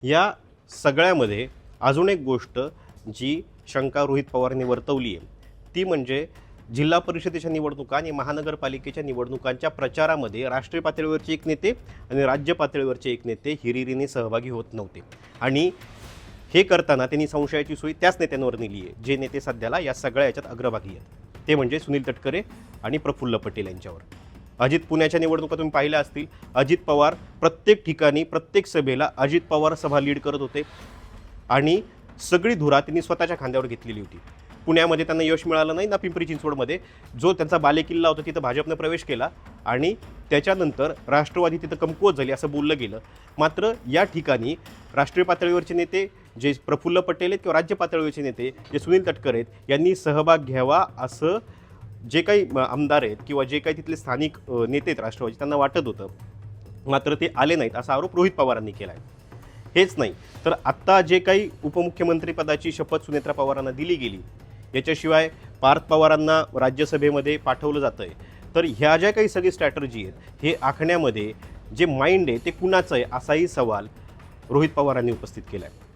या सगळ्यामध्ये अजून एक गोष्ट जी शंका रोहित पवारांनी वर्तवली आहे ती म्हणजे जिल्हा परिषदेच्या निवडणुका आणि महानगरपालिकेच्या निवडणुकांच्या प्रचारामध्ये राष्ट्रीय पातळीवरचे एक नेते आणि राज्य पातळीवरचे एक नेते हिरिरीने सहभागी होत नव्हते आणि हे करताना त्यांनी संशयाची सोय त्याच नेत्यांवर नेली आहे जे नेते सध्याला या सगळ्या याच्यात अग्रभागी आहेत ते म्हणजे सुनील तटकरे आणि प्रफुल्ल पटेल यांच्यावर। अजित पुण्याच्या निवडणुका तुम्ही पाहिल्या असतील, अजित पवार प्रत्येक ठिकाणी प्रत्येक सभेला अजित पवार सभा लीड करत होते आणि सगळी धुरा त्यांनी स्वतःच्या खांद्यावर घेतलेली होती। पुण्यामध्ये त्यांना यश मिळालं नाही ना, पिंपरी चिंचवडमध्ये जो त्यांचा बालेकिल्ला होता तिथं भाजपने प्रवेश केला आणि त्याच्यानंतर राष्ट्रवादी तिथं कमकुवत झाली असं बोललं गेलं। मात्र या ठिकाणी राष्ट्रीय पातळीवरचे नेते जे प्रफुल्ल पटेल आहेत किंवा राज्य पातळीवरचे नेते जे सुनील तटकरे आहेत यांनी सहभाग घ्यावा असं जे काही आमदार आहेत किंवा जे काही तिथले स्थानिक नेते आहेत राष्ट्रवादी त्यांना वाटत होतं, मात्र ते आले नाहीत असा आरोप रोहित पवारांनी केला आहे। हेच नाही तर आत्ता जे काही उपमुख्यमंत्रीपदाची शपथ सुनेत्रा पवारांना दिली गेली याच्याशिवाय पार्थ पवारांना राज्यसभेमध्ये पाठवलं जातं आहे, तर ह्या ज्या काही सगळी स्ट्रॅटर्जी आहेत हे आखण्यामध्ये जे माइंड आहे ते कुणाचं आहे असाही सवाल रोहित पवारांनी उपस्थित केला आहे।